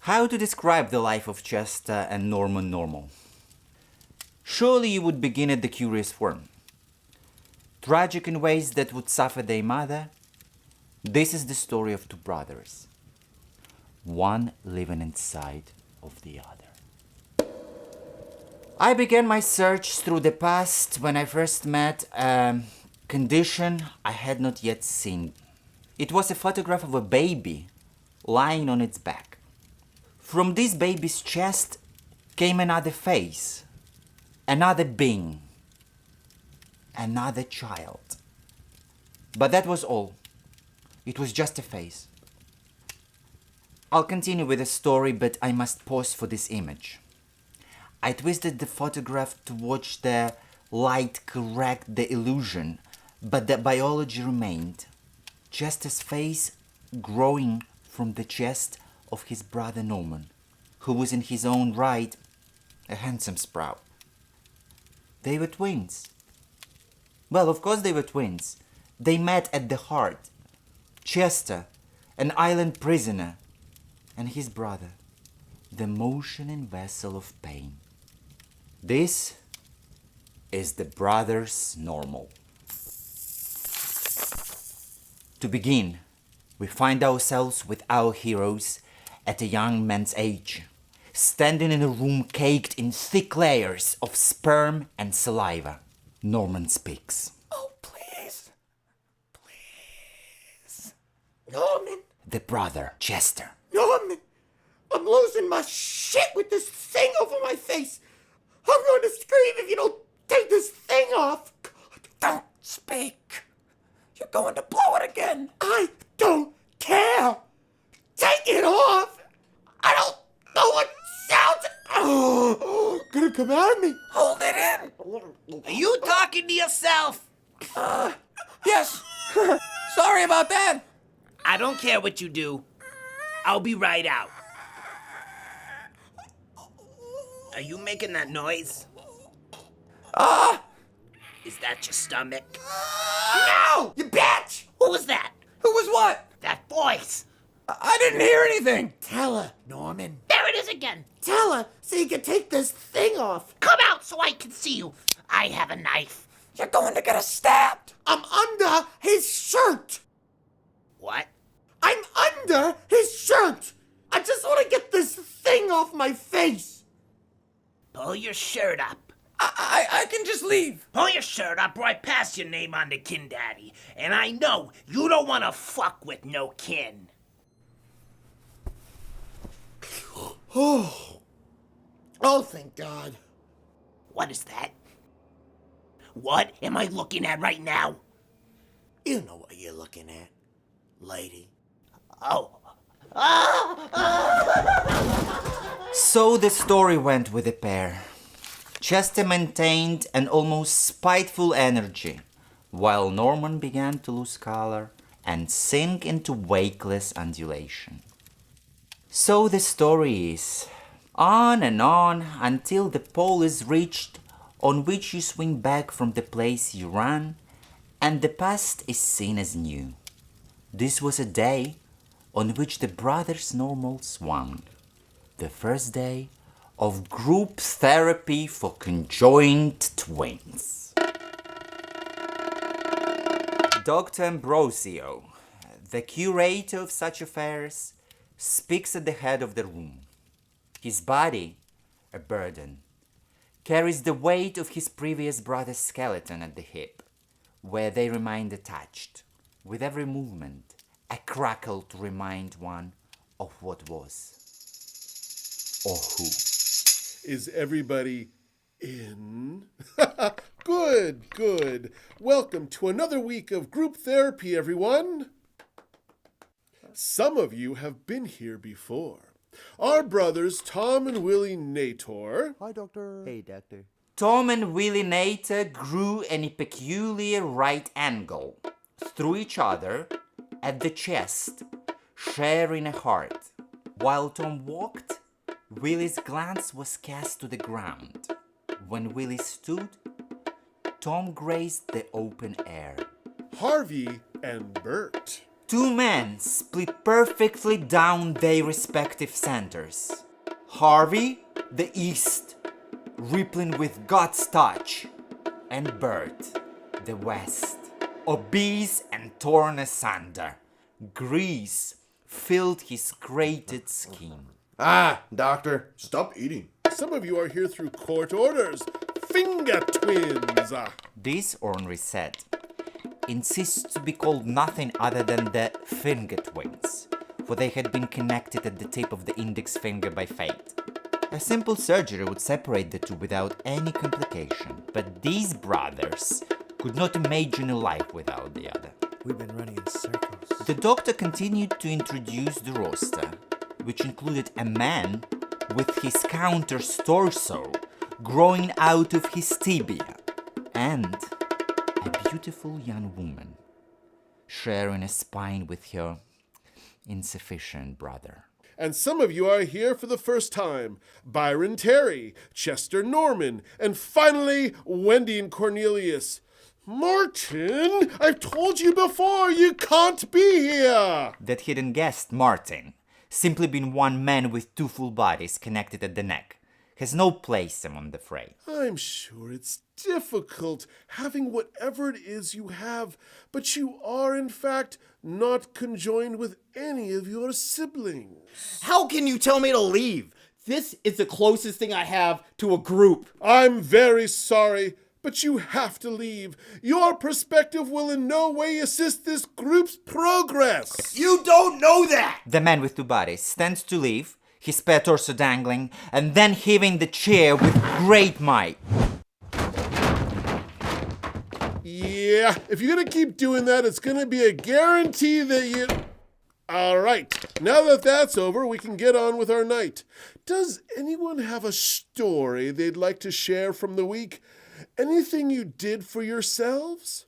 How to describe the life of Jetta and Norman Normal? Surely you would begin at the curious form. Tragic in ways that would suffer their mother, this is the story of two brothers, one living inside of the other. I began my search through the past when I first met a condition I had not yet seen. It was a photograph of a baby lying on its back. From this baby's chest came another face, another being, another child. But that was all. It was just a face. I'll continue with the story, but I must pause for this image. I twisted the photograph to watch the light correct the illusion, but the biology remained. Jetta's face growing from the chest of his brother Norman, who was in his own right a handsome sprout. They were twins. Well, of course they were twins. They met at the heart. Jetta, an island prisoner, and his brother, the motioning vessel of pain. This is the brothers Normal. To begin, we find ourselves with our heroes at a young man's age, standing in a room caked in thick layers of sperm and saliva. Norman speaks. Oh, please. Please. Norman. The brother, Jetta. Norman. I'm losing my shit with this thing over my face. I'm going to scream if you don't take this thing off. God. Don't speak. You're going to blow it again. I don't care. Take it off. I don't know what sounds. Oh, gonna come out of me. Hold it in. Are you talking to yourself? Yes. Sorry about that. I don't care what you do. I'll be right out. Are you making that noise? Is that your stomach? No! You bitch! Who was that? Who was what? That voice. I didn't hear anything. Tell her, Norman. There it is again. Tell her so you can take this thing off. Come out so I can see you. I have a knife. You're going to get us stabbed. I'm under his shirt. What? I'm under his shirt. I just want to get this thing off my face. Pull your shirt up. I can just leave. Pull your shirt up or I pass your name on to Kin Daddy. And I know you don't want to fuck with no kin. Oh, thank God. What is that? What am I looking at right now? You know what you're looking at, lady. Oh. So the story went with the pair. Jetta maintained an almost spiteful energy, while Norman began to lose color and sink into wakeless undulation. So the story is on and on until the pole is reached on which you swing back from the place you ran and the past is seen as new. This was a day on which the brothers Normal swung. The first day of group therapy for conjoined twins. Dr. Ambrosio, the curator of such affairs, speaks at the head of the room. His body, a burden, carries the weight of his previous brother's skeleton at the hip, where they remained attached, with every movement, a crackle to remind one of what was, or who. Is everybody in? Good, good. Welcome to another week of group therapy, everyone. Some of you have been here before. Our brothers Tom and Willie Narrator. Hi, Doctor. Hey, Doctor. Tom and Willie Narrator grew in a peculiar right angle through each other at the chest, sharing a heart. While Tom walked, Willie's glance was cast to the ground. When Willie stood, Tom grazed the open air. Harvey and Bert. Two men split perfectly down their respective centers. Harvey, the east, rippling with God's touch, and Bert, the west, obese and torn asunder. Grease filled his grated skin. Ah, doctor, stop eating. Some of you are here through court orders. Finger twins. This ornery set insists to be called nothing other than the finger twins, for they had been connected at the tip of the index finger by fate. A simple surgery would separate the two without any complication, but these brothers could not imagine a life without the other. We've been running in circles. The doctor continued to introduce the roster, which included a man with his counter's torso growing out of his tibia, and a beautiful young woman sharing a spine with her insufficient brother. And some of you are here for the first time. Byron Terry, Chester Norman, and finally, Wendy and Cornelius. Martin, I've told you before, you can't be here. That hidden guest, Martin, simply being one man with two full bodies connected at the neck, has no place among the fray. I'm sure it's difficult having whatever it is you have, but you are, in fact, not conjoined with any of your siblings. How can you tell me to leave? This is the closest thing I have to a group. I'm very sorry, but you have to leave. Your perspective will in no way assist this group's progress. You don't know that! The man with two bodies stands to leave, his spare torso dangling, and then heaving the chair with great might. Yeah, if you're gonna keep doing that, it's gonna be a guarantee that you... All right, now that that's over, we can get on with our night. Does anyone have a story they'd like to share from the week? Anything you did for yourselves?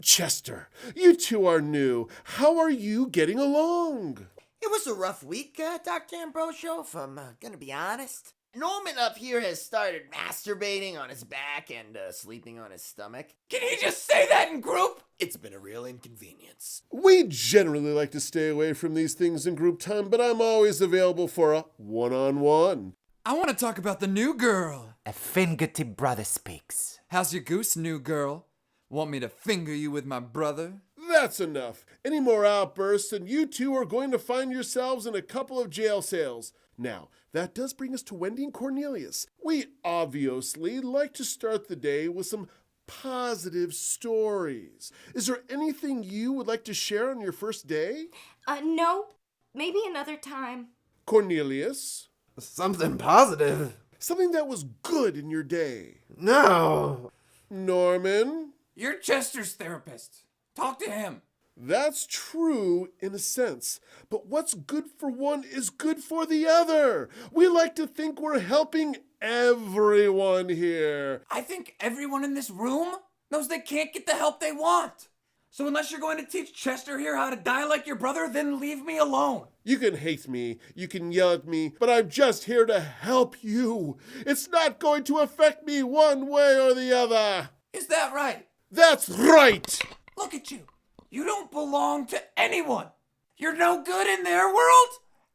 Chester, you two are new. How are you getting along? It was a rough week, Dr. Ambrosio, if I'm gonna be honest. Norman up here has started masturbating on his back and sleeping on his stomach. Can he just say that in group? It's been a real inconvenience. We generally like to stay away from these things in group time, but I'm always available for a one-on-one. I want to talk about the new girl. A fingertip brother speaks. How's your goose, new girl? Want me to finger you with my brother? That's enough. Any more outbursts, and you two are going to find yourselves in a couple of jail cells. Now, that does bring us to Wendy and Cornelius. We obviously like to start the day with some positive stories. Is there anything you would like to share on your first day? No. Maybe another time. Cornelius? Something positive? Something that was good in your day. No. Norman? You're Chester's therapist. Talk to him. That's true in a sense, but what's good for one is good for the other. We like to think we're helping everyone here. I think everyone in this room knows they can't get the help they want. So unless you're going to teach Chester here how to die like your brother, then leave me alone. You can hate me, you can yell at me, but I'm just here to help you. It's not going to affect me one way or the other. Is that right? That's right! Look at you. You don't belong to anyone. You're no good in their world,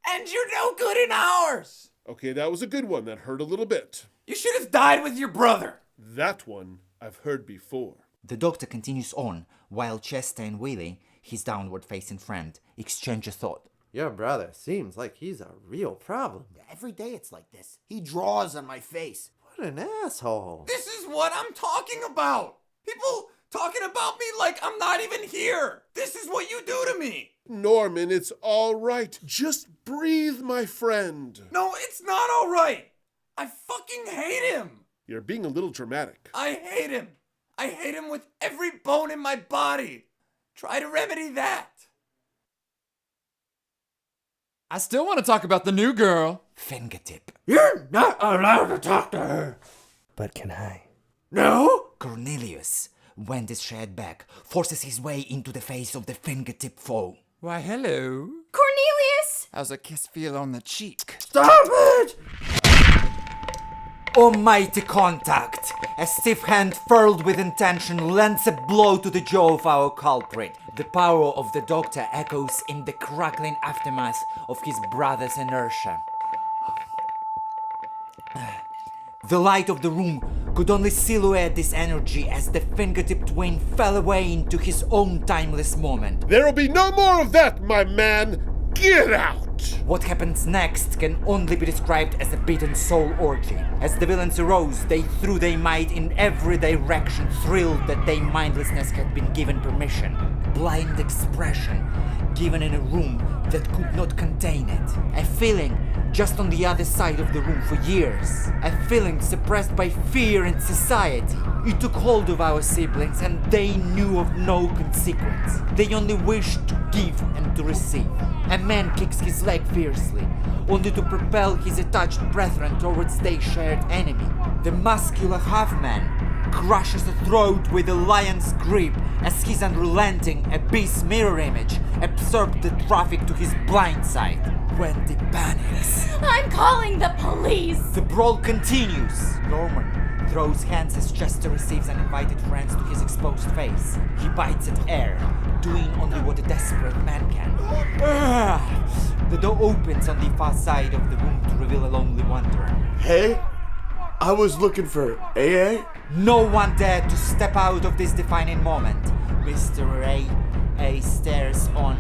and you're no good in ours. Okay, that was a good one. That hurt a little bit. You should have died with your brother. That one I've heard before. The doctor continues on, while Chester and Willie, his downward-facing friend, exchange a thought. Your brother seems like he's a real problem. Every day it's like this. He draws on my face. What an asshole. This is what I'm talking about. People talking about me like I'm not even here. This is what you do to me. Norman, it's all right. Just breathe, my friend. No, it's not all right. I fucking hate him. You're being a little dramatic. I hate him. I hate him with every bone in my body. Try to remedy that. I still want to talk about the new girl. Fingertip. You're not allowed to talk to her. But can I? No? Cornelius, Wendy's shared back, forces his way into the face of the fingertip foe. Why, hello. Cornelius! How's a kiss feel on the cheek? Stop it! Almighty contact! A stiff hand furled with intention lends a blow to the jaw of our culprit. The power of the doctor echoes in the crackling aftermath of his brother's inertia. The light of the room could only silhouette this energy as the fingertip twin fell away into his own timeless moment. There'll be no more of that, my man! Get out! What happens next can only be described as a beaten soul orgy. As the villains arose, they threw their might in every direction, thrilled that their mindlessness had been given permission. Blind expression, given in a room that could not contain it. A feeling just on the other side of the room for years. A feeling suppressed by fear and society. It took hold of our siblings and they knew of no consequence. They only wished to give and to receive. A man kicks his leg fiercely, only to propel his attached brethren towards their shared enemy. The muscular half-man crushes a throat with a lion's grip as his unrelenting abyss mirror image absorbed the traffic to his blind side. Wendy panics. I'm calling the police! The brawl continues. Norman throws hands as Chester receives uninvited friends to his exposed face. He bites at air, doing only what a desperate man can. The door opens on the far side of the room to reveal a lonely wanderer. Hey, I was looking for AA. No one dared to step out of this defining moment. Mr. A stares on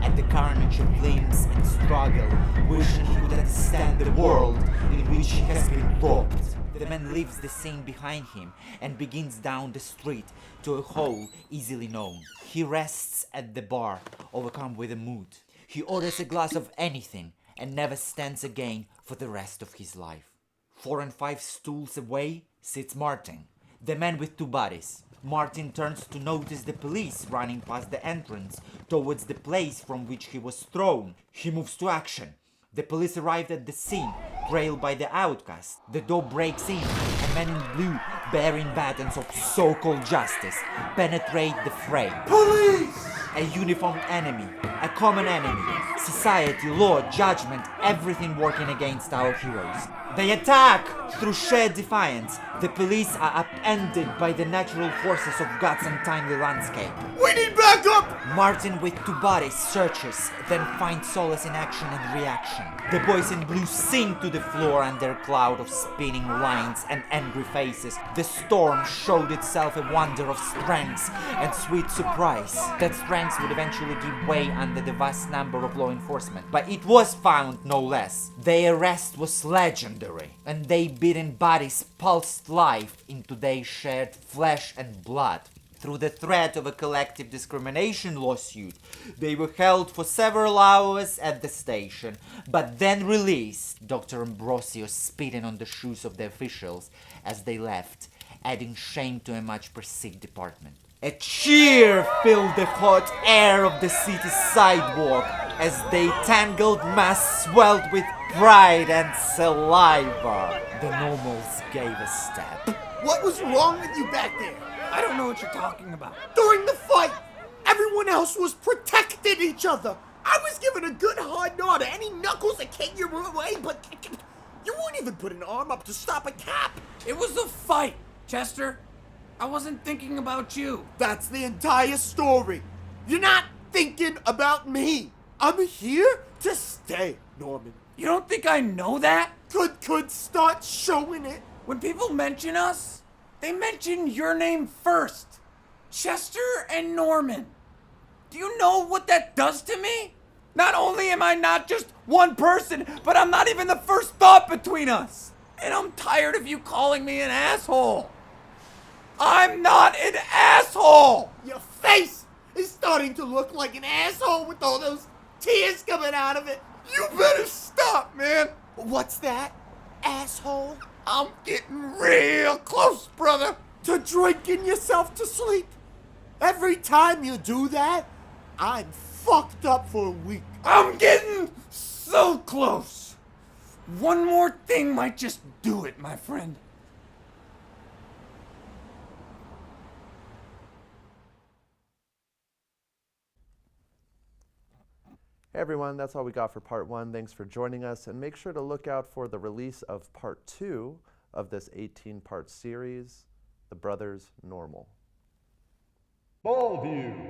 at the carnage of limbs and struggle, wishing he could understand the world in which he has been robbed. The man leaves the scene behind him and begins down the street to a hole easily known. He rests at the bar, overcome with a mood. He orders a glass of anything and never stands again for the rest of his life. 4 and 5 stools away sits Martin, the man with 2 bodies. Martin turns to notice the police running past the entrance towards the place from which he was thrown. He moves to action. The police arrived at the scene, trailed by the outcast. The door breaks in. A man in blue, bearing batons of so-called justice, penetrate the fray. Police! A uniformed enemy, a common enemy, society, law, judgment, everything working against our heroes. They attack through sheer defiance. The police are upended by the natural forces of God's untimely landscape. We need backup! Martin with 2 bodies searches, then finds solace in action and reaction. The boys in blue sink to the floor under a cloud of spinning lines and angry faces. The storm showed itself a wonder of strength and sweet surprise. That strength would eventually give way under the vast number of law enforcement, but it was found no less. Their arrest was legendary, and their beaten bodies pulsed life into their shared flesh and blood. Through the threat of a collective discrimination lawsuit, they were held for several hours at the station, but then released. Dr. Ambrosio spitting on the shoes of the officials as they left, adding shame to a much perceived department. A cheer filled the hot air of the city's sidewalk as their tangled mass swelled with pride and saliva. The normals gave a step. What was wrong with you back there? I don't know what you're talking about. During the fight, everyone else was protecting each other. I was giving a good hard gnaw to any knuckles that came your way, but you won't even put an arm up to stop a cap. It was a fight, Chester. I wasn't thinking about you. That's the entire story. You're not thinking about me. I'm here to stay, Norman. You don't think I know that? Could start showing it. When people mention us, they mention your name first. Chester and Norman. Do you know what that does to me? Not only am I not just one person, but I'm not even the first thought between us. And I'm tired of you calling me an asshole. I'm not an asshole! Your face is starting to look like an asshole with all those tears coming out of it. You better stop, man. What's that, asshole? I'm getting real close, brother. To drinking yourself to sleep. Every time you do that, I'm fucked up for a week. I'm getting so close. One more thing might just do it, my friend. Hey everyone, that's all we got for part 1. Thanks for joining us, and make sure to look out for the release of part 2 of this 18-part series, The Brothers Normal. Ballview.